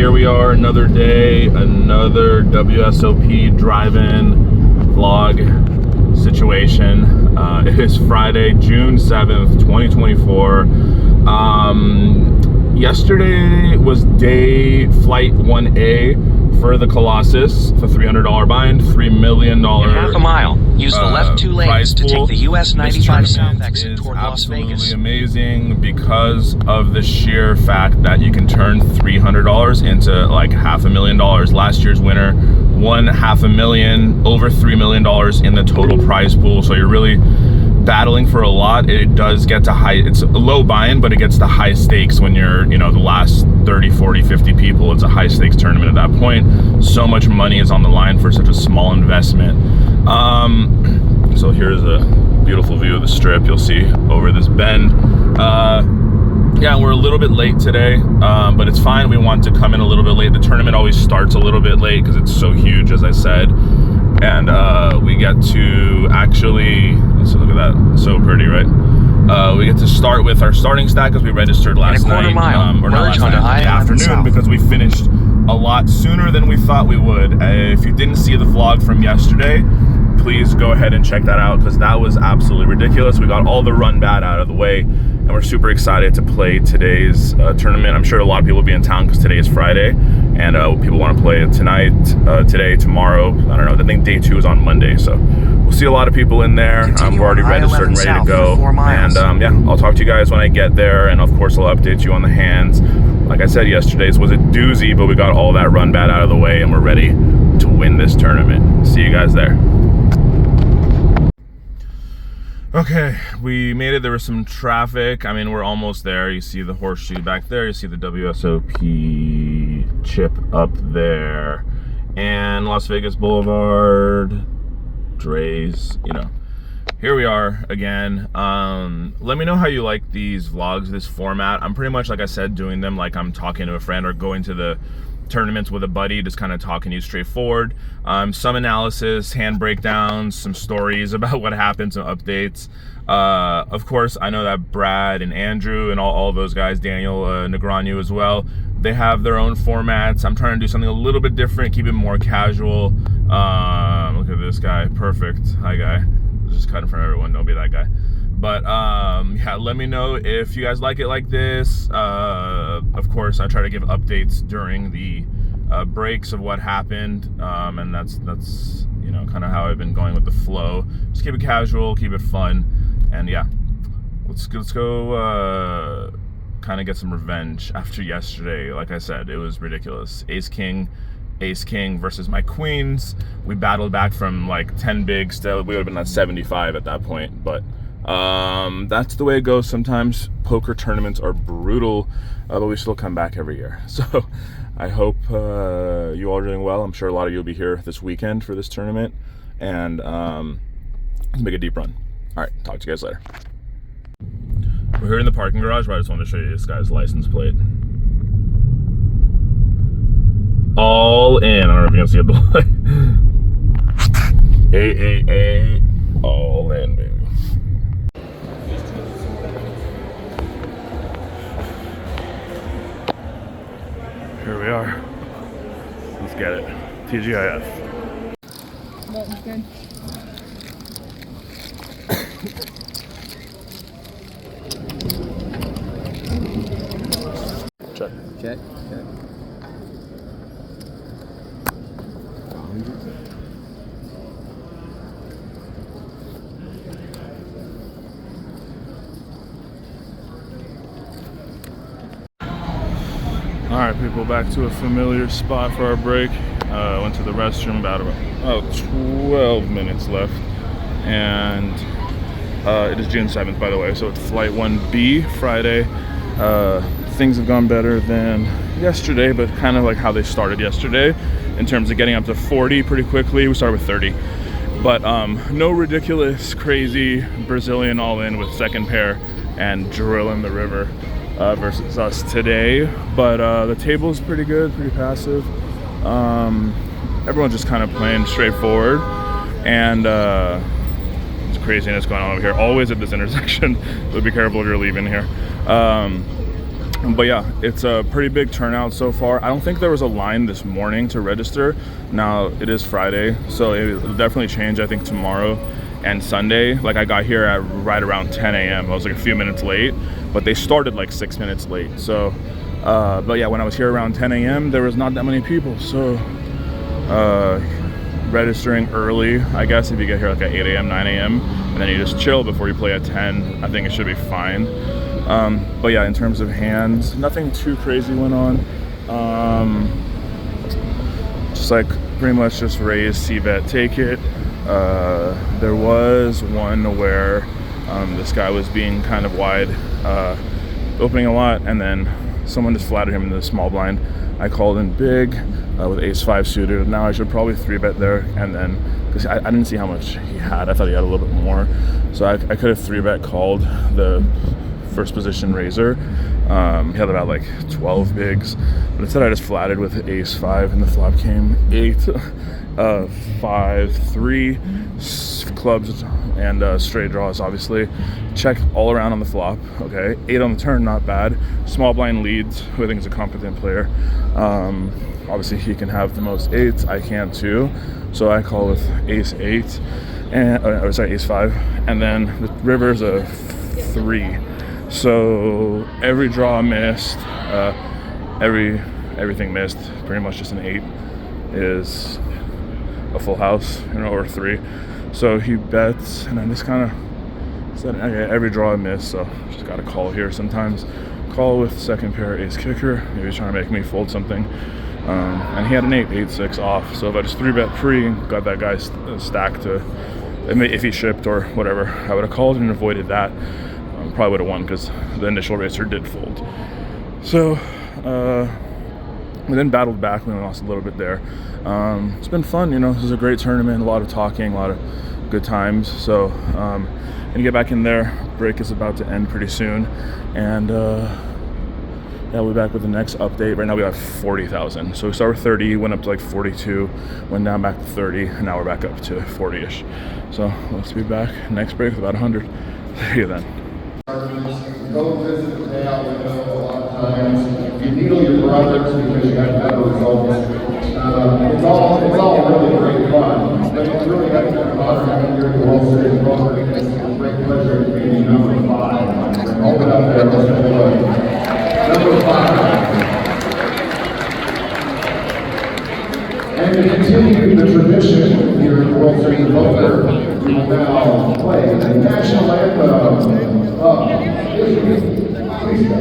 here we are, another day, another WSOP drive-in vlog situation. It is Friday, June 7th, 2024. Yesterday was flight 1A for the Colossus, the $300 bind, $3 million. In half a mile, use the left two lanes to take the US 95 South exit toward Las Vegas. Absolutely amazing because of the sheer fact that you can turn $300 into like $500,000. Last year's winner won $500,000, over $3 million in the total prize pool. So you're really battling for a lot. It does get to it's a low buy-in, but it gets to high stakes when you're, the last 30, 40, 50 people. It's a high stakes tournament at that point. So much money is on the line for such a small investment. So here's a beautiful view of the strip. You'll see over this bend. Yeah, we're a little bit late today, but it's fine. We want to come in a little bit late. The tournament always starts a little bit late because it's so huge, as I said. And we get to actually, let's look at that, so pretty, right? We get to start with our starting stack because we registered last night, or not last night, in the afternoon, because we finished a lot sooner than we thought we would. If you didn't see the vlog from yesterday, please go ahead and check that out because that was absolutely ridiculous. We got all the run bad out of the way, and we're super excited to play today's tournament. I'm sure a lot of people will be in town because today is Friday, and people want to play it tonight, today, tomorrow. I don't know. I think day 2 is on Monday, so we'll see a lot of people in there. We're already registered and ready to go. And yeah, I'll talk to you guys when I get there, and of course I'll update you on the hands. Like I said, yesterday's was a doozy, but we got all that run bad out of the way, and we're ready to win this tournament. See you guys there. Okay, we made it. There was some traffic. I mean, we're almost there. You see the horseshoe back there. You see the WSOP chip up there. And Las Vegas Boulevard, Dre's, Here we are again. Let me know how you like these vlogs, this format. I'm pretty much, like I said, doing them like I'm talking to a friend or going to the tournaments with a buddy, just kind of talking to you straightforward. Some analysis, hand breakdowns, some stories about what happened, some updates. Of course, I know that Brad and Andrew and all those guys, Daniel Negreanu as well, they have their own formats. I'm trying to do something a little bit different, keep it more casual. Look at this guy, perfect. Hi guy, just cut in front of everyone, don't be that guy. But yeah, let me know if you guys like it like this. Of course, I try to give updates during the breaks of what happened, and that's kind of how I've been going with the flow. Just keep it casual, keep it fun, and yeah, let's go kind of get some revenge after yesterday. Like I said, it was ridiculous. Ace King versus my queens. We battled back from like 10 bigs to, we would have been at 75 at that point, but that's the way it goes. Sometimes poker tournaments are brutal, but we still come back every year. So I hope you all are doing well. I'm sure a lot of you will be here this weekend for this tournament, and let's make a deep run. All right, talk to you guys later. We're here in the parking garage, but I just wanted to show you this guy's license plate. All in. I don't know if you can see it, but AAA, all in, baby. Here we are. Let's get it. TGIF. That was good. Check. Check. All right, people, back to a familiar spot for our break. Went to the restroom, about 12 minutes left, and it is June 7th, by the way, so it's flight 1B, Friday. Things have gone better than yesterday, but kind of like how they started yesterday in terms of getting up to 40 pretty quickly. We started with 30, but no ridiculous, crazy Brazilian all-in with second pair and drill in the river versus us today. But the table's pretty good, pretty passive. Everyone's just kind of playing straightforward, and there's craziness going on over here, always at this intersection, so be careful if you're leaving here. But yeah, it's a pretty big turnout so far. I don't think there was a line this morning to register. Now it is Friday, so it'll definitely change, I think, tomorrow and Sunday. Like, I got here at right around 10 a.m. I was like a few minutes late, but they started like 6 minutes late. So, but yeah, when I was here around 10 a.m., there was not that many people. So, registering early, I guess, if you get here like at 8 a.m., 9 a.m., and then you just chill before you play at 10, I think it should be fine. But yeah, in terms of hands, nothing too crazy went on. Just like pretty much just raise, c-bet, take it. There was one where this guy was being kind of wide, opening a lot, and then someone just flattered him in the small blind. I called in big with ace-5 suited. Now I should probably 3-bet there, and then because I didn't see how much he had. I thought he had a little bit more, so I could have 3-bet called the first position raiser. He had about like 12 bigs, but instead I just flatted with ace-5, and the flop came 8, 5, 3 clubs, and straight draws. Obviously, check all around on the flop. Okay, 8 on the turn, not bad. Small blind leads, who I think is a competent player. Obviously, he can have the most 8s. I can too. So I call with ace-8, and ace-5, and then the river's a 3. So every draw missed, everything missed. Pretty much just an 8 is a full house, or 3. So he bets, and I just kind of said, okay, every draw I missed, so just got to call here sometimes. Call with second pair ace kicker. Maybe he's trying to make me fold something. And he had an 8-6 off. So if I just 3-bet pre and got that guy stacked to, if he shipped or whatever, I would have called and avoided that. Probably would have won because the initial racer did fold. So we then battled back. We lost a little bit there. It's been fun, this is a great tournament, a lot of talking, a lot of good times. So gonna get back in there. Break is about to end pretty soon, and yeah, we'll be back with the next update. Right now we have 40,000. So we started with 30, went up to like 42, went down back to 30, and now we're back up to 40-ish. So let's be back next break with about 100. See you then. Go visit the payout window a lot of times. You needle your brothers because you have better results. It's all really great fun, but it's really got to be fun having your World Series poker. It's a great pleasure to be number 5. Open up there, let's go. Number 5. And to continue the tradition here at World Series Poker, we will now play the national anthem of Israel. Please go.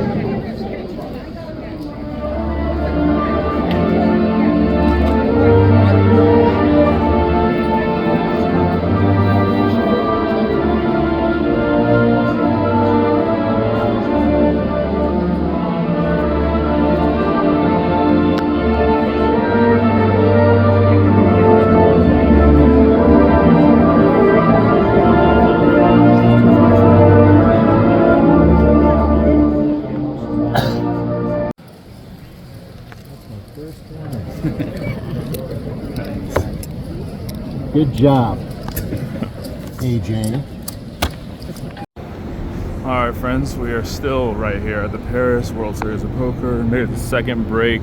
Good job, AJ. All right, friends, we are still right here at the Paris World Series of Poker. Made it the second break.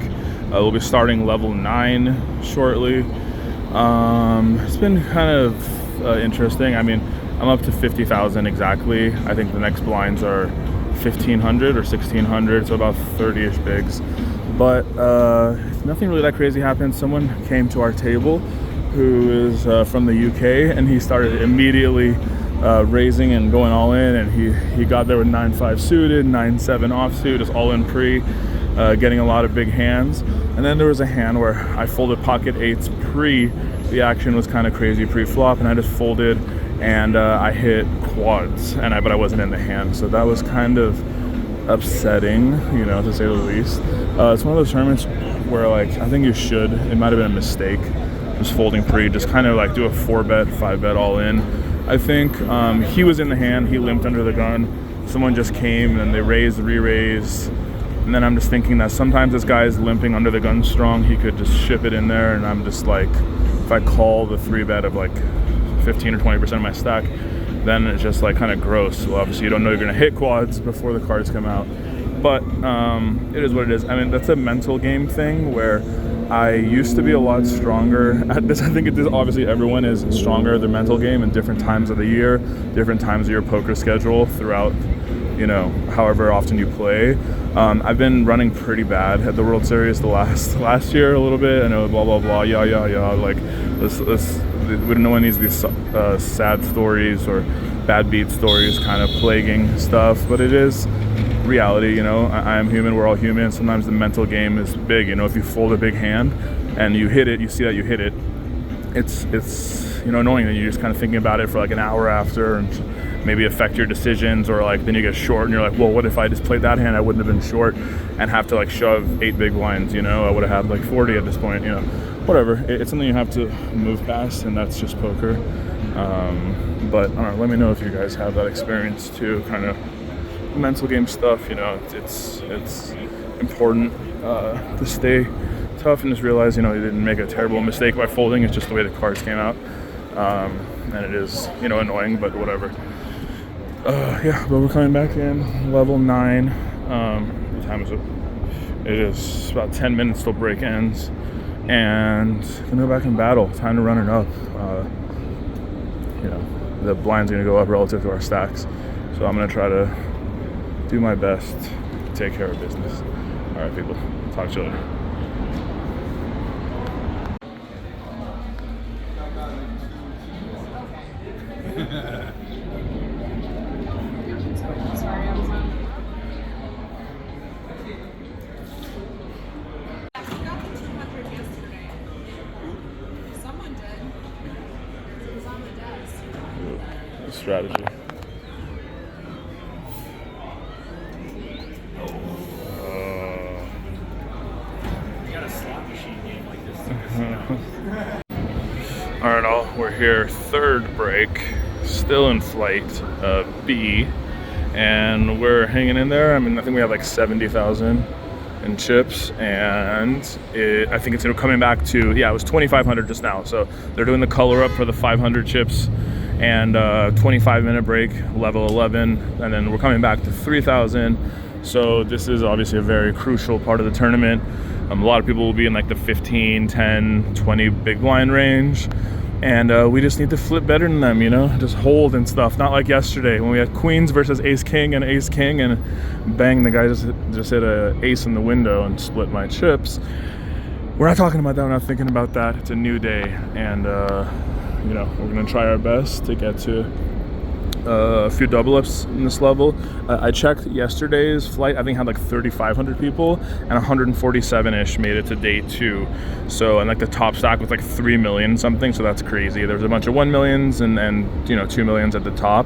We'll be starting level 9 shortly. It's been kind of interesting. I mean, I'm up to 50,000 exactly. I think the next blinds are 1,500 or 1,600, so about 30-ish bigs. But nothing really that crazy happened. Someone came to our table who is from the UK, and he started immediately raising and going all in, and he got there with 9-5 suited, 9-7 offsuit, just all in pre, getting a lot of big hands. And then there was a hand where I folded pocket 8s pre. The action was kind of crazy pre-flop, and I just folded, and I hit quads, but I wasn't in the hand, so that was kind of upsetting, to say the least. It's one of those tournaments where, like, I think you should, it might have been a mistake, just folding pre, just kind of like do a 4-bet, 5-bet all in. I think he was in the hand, he limped under the gun, someone just came and they raised, re-raised, and then I'm just thinking that sometimes this guy is limping under the gun strong, he could just ship it in there, and I'm just like, if I call the 3-bet of like 15 or 20% of my stack, then it's just like kind of gross. Well, obviously you don't know you're gonna hit quads before the cards come out, but it is what it is. I mean, that's a mental game thing where I used to be a lot stronger at this. I think it is, obviously everyone is stronger at their mental game in different times of the year, different times of your poker schedule throughout, you know, however often you play. I've been running pretty bad at the World Series the last year a little bit. I know, blah blah blah, yeah, like this we don't know when these sad stories or bad beat stories kind of plaguing stuff, but it is reality. You know, I'm human, we're all human. Sometimes the mental game is big. You know, if you fold a big hand and you hit it, you see that you hit it, it's you know, annoying that you're just kind of thinking about it for like an hour after, and maybe affect your decisions, or like then you get short and you're like, well, what if I just played that hand? I wouldn't have been short and have to like shove 8 big blinds. You know, I would have had like 40 at this point. You know, whatever. It's something you have to move past, and that's just poker. But I don't know, let me know if you guys have that experience too, kind of mental game stuff. You know, it's important to stay tough and just realize, you know, you didn't make a terrible mistake by folding. It's just the way the cards came out, and it is, you know, annoying, but whatever. Yeah, but we're coming back in level 9. What time is it? It is about 10 minutes till break ends, and gonna go back in battle. Time to run it up. You know, the blind's gonna go up relative to our stacks, so I'm gonna try to do my best to take care of business. All right, people, talk to you later. Strategy. All right, all, we're here, third break, still in flight, B, and we're hanging in there. I mean, I think we have like 70,000 in chips, and I think it's coming back to, yeah, it was 2,500 just now. So they're doing the color up for the 500 chips, and 25-minute break, level 11, and then we're coming back to 3,000. So this is obviously a very crucial part of the tournament. A lot of people will be in like the 15, 10, 20 big blind range, and we just need to flip better than them, you know, just hold and stuff. Not like yesterday when we had queens versus ace king, and bang, the guy just hit a ace in the window and split my chips. We're not talking about that, we're not thinking about that. It's a new day, and you know, we're gonna try our best to get to a few double ups in this level. I checked yesterday's flight, I think had like 3,500 people, and 147-ish made it to day 2. So, and like the top stack was like 3 million something, so that's crazy. There's a bunch of 1 millions and you know, 2 millions at the top,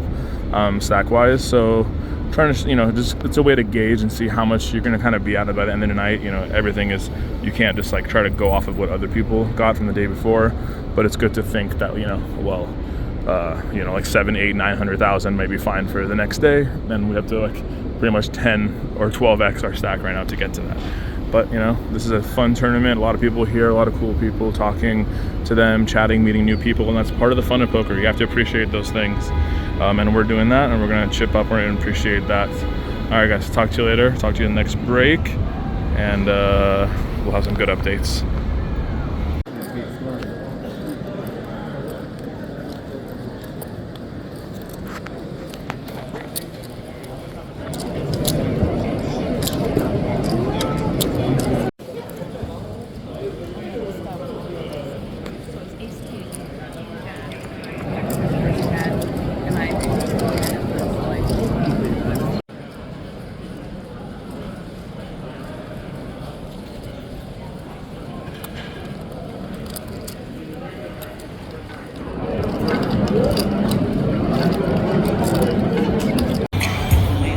stack wise. So trying to, you know, just, it's a way to gauge and see how much you're gonna kind of be out of by the end of the night. You know, everything is, you can't just like try to go off of what other people got from the day before, but it's good to think that, you know, well, you know, like 7, 8, 900,000 might be fine for the next day. Then we have to like pretty much 10 or 12x our stack right now to get to that. But you know, this is a fun tournament. A lot of people here, a lot of cool people, talking to them, chatting, meeting new people, and that's part of the fun of poker. You have to appreciate those things, and we're doing that, and we're gonna chip up and appreciate that. All right, guys, talk to you later. Talk to you in the next break, and we'll have some good updates.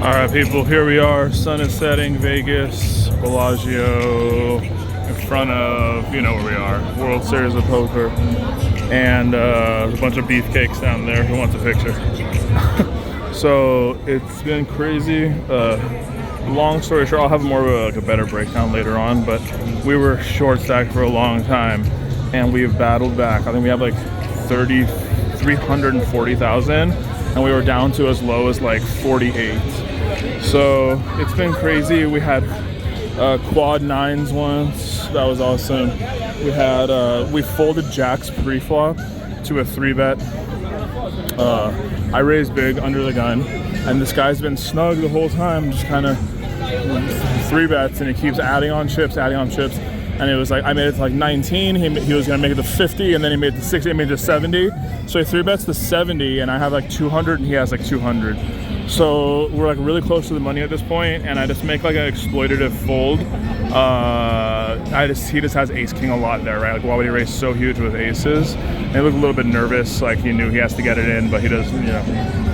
Alright people, here we are, sun is setting, Vegas, Bellagio, in front of, you know where we are, World Series of Poker, and there's a bunch of beefcakes down there. Who wants a picture? So it's been crazy. Long story short, I'll have more of like a better breakdown later on, but we were short stacked for a long time, and we've battled back. I think we have like 340,000, and we were down to as low as like 48. So it's been crazy. We had quad nines once. That was awesome. We had we folded jacks pre-flop to a 3-bet. I raised big under the gun, and this guy's been snug the whole time, just kind of 3-bets, and he keeps adding on chips, and it was like I made it to like 19. He was gonna make it to 50, and then he made it to 60. He made it to 70. So he 3-bets to 70, and I have like 200, and he has like 200. So we're like really close to the money at this point, and I just make like an exploitative fold. He just has ace king a lot there, right? Like, why would he raise so huge with aces? And he looked a little bit nervous, like he knew he has to get it in, but he doesn't, you know,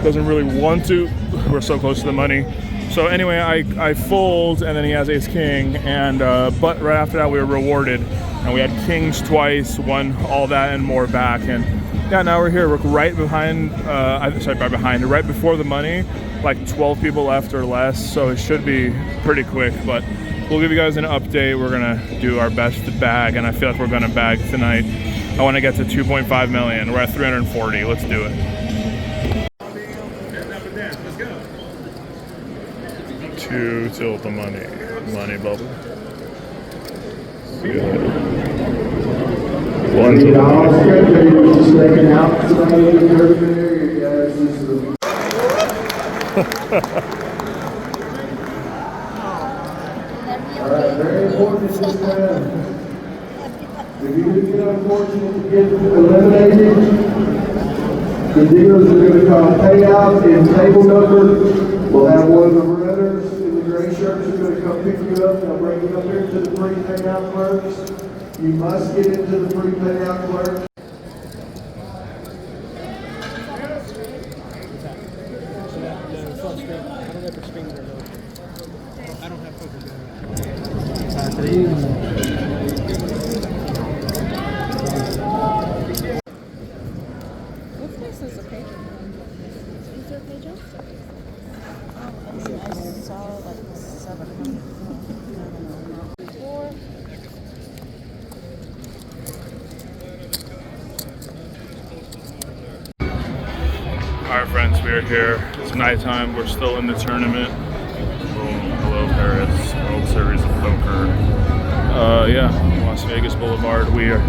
doesn't really want to. We're so close to the money. So anyway, I fold, and then he has ace king, and but right after that we were rewarded, and we had kings twice, won all that and more back, and yeah, now we're here. We're right behind, right before the money, like 12 people left or less, so it should be pretty quick, but we'll give you guys an update. We're gonna do our best to bag, and I feel like we're gonna bag tonight. I wanna get to 2.5 million. We're at 340, let's do it. Two tilt the money bubble. One tilt the Alright, very important this time. If you do get unfortunate to get eliminated, the dealers are going to call payout and table number. We'll have one of the runners in the gray shirts are going to come pick you up. They'll bring you up here to the free payout clerks. You must get into the free payout clerks. What's this as a page? Is there pages? I saw like 7. Alright friends, we are here. It's nighttime. We're still in the tournament. Boom. Hello Paris. World Series of Poker. Yeah, Las Vegas Boulevard. We are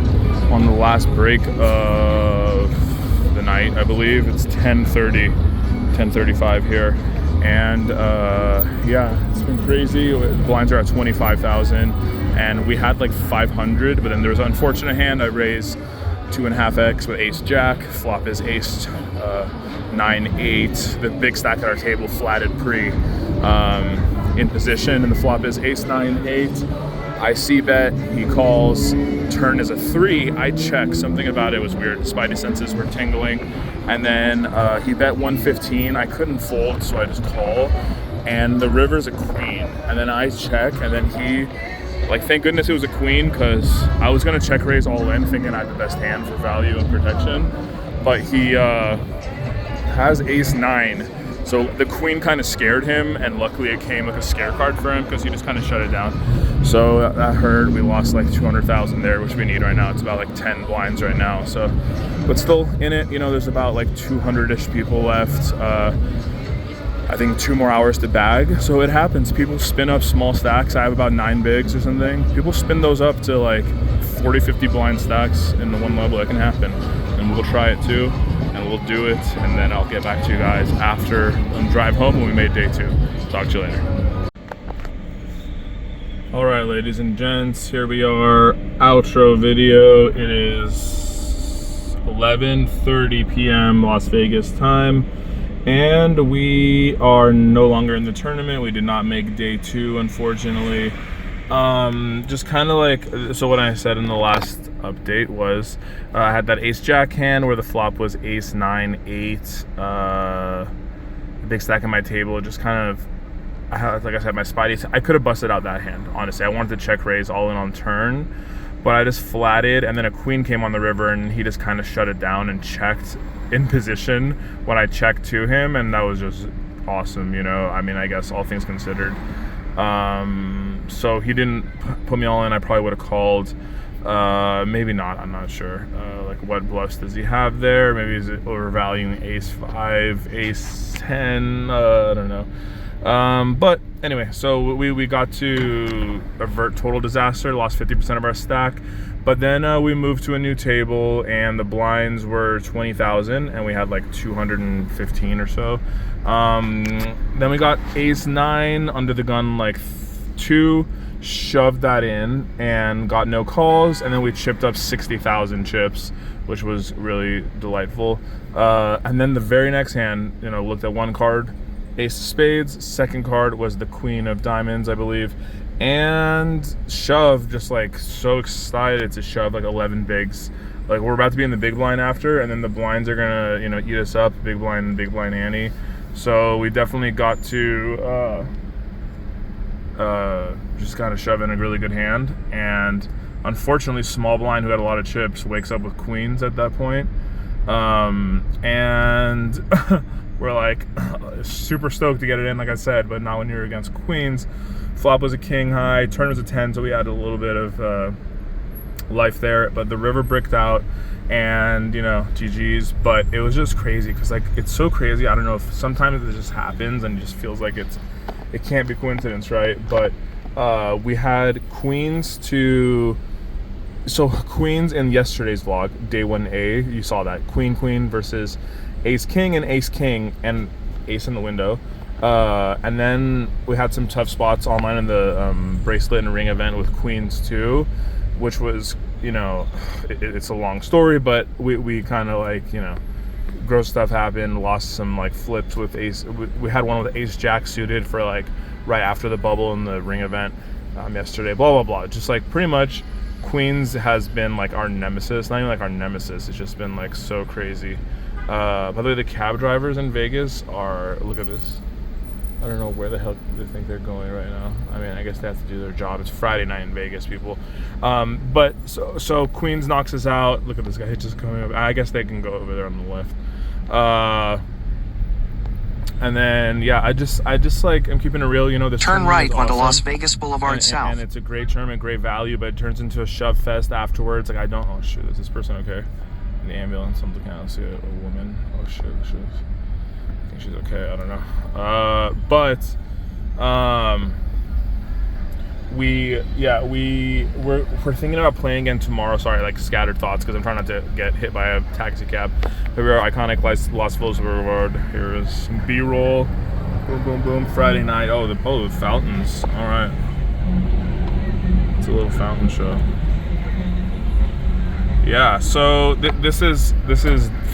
on the last break of the night, I believe. It's 10:30, 10:35 here. And yeah, it's been crazy. The blinds are at 25,000, and we had like 500, but then there was an unfortunate hand. I raised 2.5x with ace jack. Flop is ace 9-8. The big stack at our table flatted pre in position, and the flop is ace 9-8. I see bet, he calls, turn is a 3, I check, something about it was weird, spidey senses were tingling, and then he bet 115, I couldn't fold, so I just call, and the river's a queen, and then I check, and then he, like, thank goodness it was a queen, because I was gonna check raise all in, thinking I had the best hand for value and protection, but he has ace 9, so the queen kind of scared him, and luckily it came like a scare card for him because he just kind of shut it down. So that hurt. We lost like 200,000 there, which we need right now. It's about like 10 blinds right now. So, but still in it, you know, there's about like 200-ish people left. I think 2 more hours to bag. So it happens. People spin up small stacks. I have about 9 bigs or something. People spin those up to like 40, 50 blind stacks in the one level. It can happen. And we'll try it too. And we'll do it, and then I'll get back to you guys after and drive home when we made day 2. Talk to you later. All right, ladies and gents, here we are, outro video. It is 11:30 p.m. Las Vegas time, and we are no longer in the tournament. We did not make day 2, unfortunately. Just kind of like, so what I said in the last update was I had that ace jack hand where the flop was ace 9-8, big stack on my table. Just kind of, like I said, my spidey, I could have busted out that hand, honestly. I wanted to check raise all in on turn, but I just flatted, and then a queen came on the river, and he just kind of shut it down and checked in position when I checked to him, and that was just awesome, you know. I mean, I guess all things considered. So he didn't put me all in. I probably would have called. Maybe not, I'm not sure. Like, what bluffs does he have there? Maybe is it overvaluing ace 5, ace 10, I don't know. But anyway, so we got to avert total disaster, lost 50% of our stack, but then we moved to a new table and the blinds were 20,000 and we had like 215 or so. Then we got ace 9 under the gun, like 2, shoved that in and got no calls, and then we chipped up 60,000 chips, which was really delightful. And then the very next hand, you know, looked at one card, ace of spades. Second card was the queen of diamonds, I believe, and shove, just like so excited to shove like 11 bigs. Like we're about to be in the big blind after, and then the blinds are gonna, you know, eat us up, big blind ante. So we definitely got to just kind of shove in a really good hand. And unfortunately, small blind, who had a lot of chips, wakes up with queens at that point. And we're like super stoked to get it in, like I said, but not when you're against queens. Flop was a king high, turn was a 10, so we had a little bit of life there, but the river bricked out, and you know, GG's. But it was just crazy because like it's so crazy. I don't know if sometimes it just happens and it just feels like it can't be coincidence, right? But we had queens in yesterday's vlog, day 1A, you saw that queen versus ace king and ace in the window. And then we had some tough spots online in the bracelet and ring event with queens too, which was, you know, it's a long story, but we kind of like, you know, gross stuff happened, lost some like flips with ace. We had one with ace jack suited for like right after the bubble in the ring event yesterday, blah blah blah. Just like pretty much queens has been like our nemesis, not even like our nemesis, it's just been like so crazy. By the way, the cab drivers in Vegas are, look at this, I don't know where the hell they think they're going right now. I mean, I guess they have to do their job. It's Friday night in Vegas, people. But so Queens knocks us out. Look at this guy just coming up. I guess they can go over there on the left. And then yeah, I just like, I'm keeping it real. You know, this turn right is onto awesome. Las Vegas Boulevard South. And it's a great tournament, great value, but it turns into a shove fest afterwards. Like I don't. Oh shoot, is this person okay? In the ambulance, I'm looking out. I see a woman. Oh shit, I think she's okay. I don't know. We're thinking about playing again tomorrow. Sorry, like scattered thoughts because I'm trying not to get hit by a taxi cab. Here we are, iconic Las Vegas Boulevard. Here is some B-roll. Boom, boom, boom. Friday night. Oh, the fountains. All right. It's a little fountain show. Yeah. So this is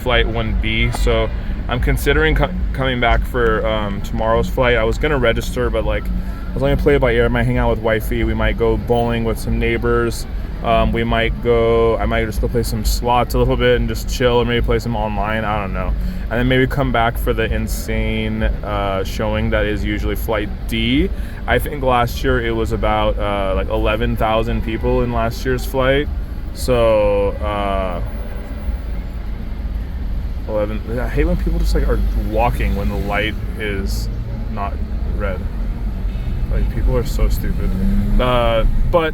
flight 1B. So I'm considering coming back for tomorrow's flight. I was gonna register, but like I was only gonna play it by ear. I might hang out with wifey. We might go bowling with some neighbors. I might just go play some slots a little bit and just chill, or maybe play some online. I don't know. And then maybe come back for the insane showing that is usually flight D. I think last year it was about like 11,000 people in last year's flight. So 11. I hate when people just like are walking when the light is not red. Like people are so stupid. But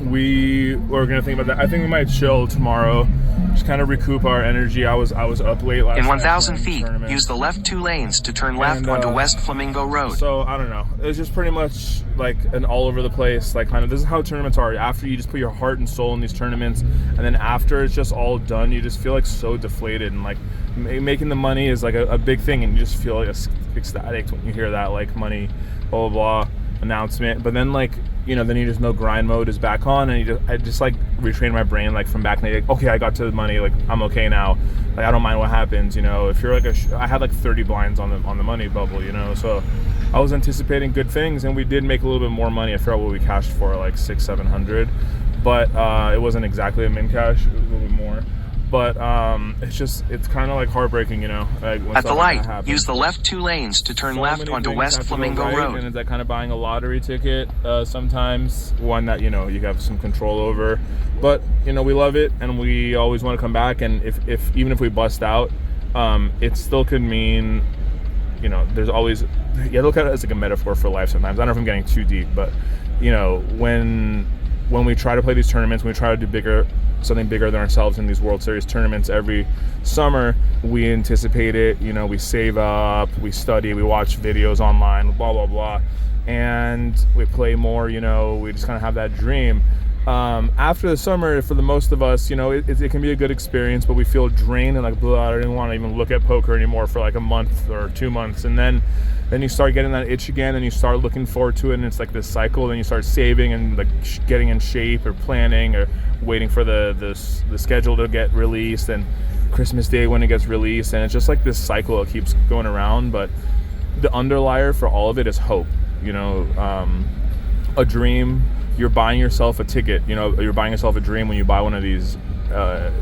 we were gonna think about that. I think we might chill tomorrow, just kind of recoup our energy. I was up late last night. In 1,000 feet, use the left 2 lanes to turn left onto West Flamingo Road. So I don't know. It's just pretty much like an all over the place. Like kind of, this is how tournaments are. After you just put your heart and soul in these tournaments, and then after it's just all done, you just feel like so deflated. And like making the money is like a big thing, and you just feel like ecstatic when you hear that like money, blah blah blah announcement. But then like, you know, then you just know grind mode is back on, and I just like retrain my brain like from back in the day, like, okay, I got to the money, like I'm okay now, like I don't mind what happens, you know. If you're like I had like 30 blinds on the money bubble, you know, so I was anticipating good things, and we did make a little bit more money. I forgot what we cashed for, like 600-700, but it wasn't exactly a min cash, it was a little bit more. But it's kind of like heartbreaking, you know. Like when at the light, use the left 2 lanes to turn left onto West Flamingo Road. And it's like kind of buying a lottery ticket sometimes, one that, you know, you have some control over. But, you know, we love it, and we always want to come back. And if even if we bust out, it still could mean, you know, there's always, you look at it as like a metaphor for life sometimes. I don't know if I'm getting too deep, but, you know, when when we try to play these tournaments, when we try to do something bigger than ourselves in these World Series tournaments every summer, we anticipate it, you know, we save up, we study, we watch videos online, blah, blah, blah, and we play more, you know, we just kind of have that dream. After the summer, for the most of us, you know, it can be a good experience, but we feel drained and like, blah, I don't want to even look at poker anymore for like a month or 2 months. And then you start getting that itch again, and you start looking forward to it, and it's like this cycle. Then you start saving and like getting in shape or planning or waiting for the schedule to get released, and Christmas Day when it gets released, and it's just like this cycle that keeps going around. But the underlier for all of it is hope, you know, a dream. You're buying yourself a ticket, you know, you're buying yourself a dream when you buy one of these,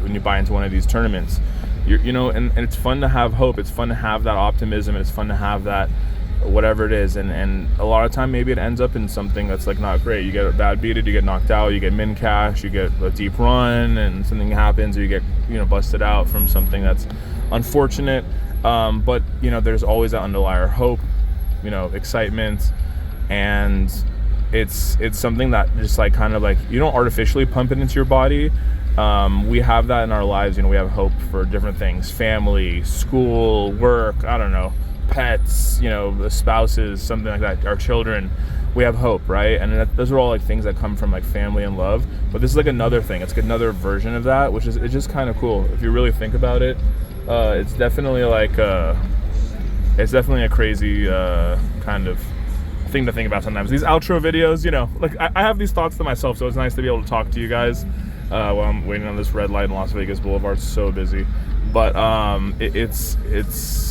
when you buy into one of these tournaments. You know, and it's fun to have hope. It's fun to have that optimism, and it's fun to have that whatever it is. And a lot of time maybe it ends up in something that's like not great. You get a bad beated, you get knocked out, you get min cash, you get a deep run, and something happens, or you get, you know, busted out from something that's unfortunate. But you know, there's always that underlier hope, you know, excitement, and it's something that just like kind of like, you don't artificially pump it into your body. We have that in our lives, you know, we have hope for different things, family, school, work, I don't know, pets, you know, spouses, something like that, our children. We have hope, right? And those are all like things that come from like family and love. But this is like another thing. It's like another version of that, which is, it's just kind of cool if you really think about it. It's definitely like it's definitely a crazy kind of thing to think about sometimes. These outro videos, you know, like I have these thoughts to myself, so it's nice to be able to talk to you guys while I'm waiting on this red light in Las Vegas Boulevard. It's so busy. But it's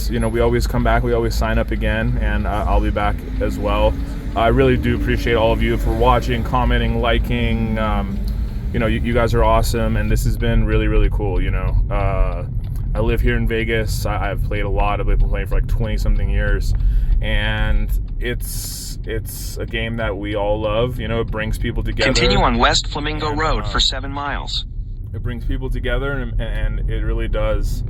you know, we always come back, we always sign up again, and I'll be back as well. I really do appreciate all of you for watching, commenting, liking. You know, you guys are awesome, and this has been really, really cool. You know, I live here in Vegas. I've played a lot. I've been playing for like 20 something years, and it's a game that we all love. You know, it brings people together. Continue on West Flamingo Road for 7 miles. It brings people together, and it really does.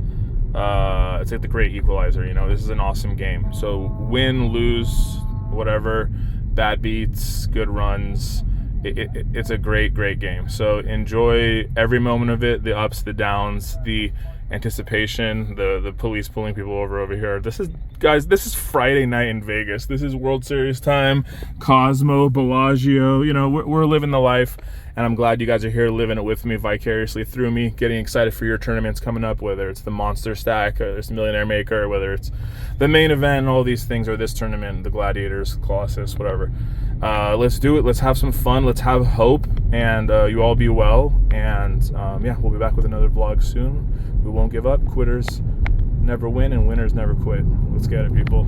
It's like the great equalizer. You know, this is an awesome game. So win, lose, whatever, bad beats, good runs. It's a great game. So enjoy every moment of it, the ups, the downs, the anticipation, the police pulling people over here. This is Friday night in Vegas. This is World Series time. Cosmo, Bellagio, you know, we're living the life, and I'm glad you guys are here living it with me, vicariously through me, getting excited for your tournaments coming up, whether it's the Monster Stack, or it's the Millionaire Maker, or whether it's the main event, all these things, or this tournament, the Gladiators, Colossus, whatever. Let's do it. Let's have some fun. Let's have hope, and you all be well. And yeah, we'll be back with another vlog soon. We won't give up. Quitters never win, and winners never quit. Let's get it, people.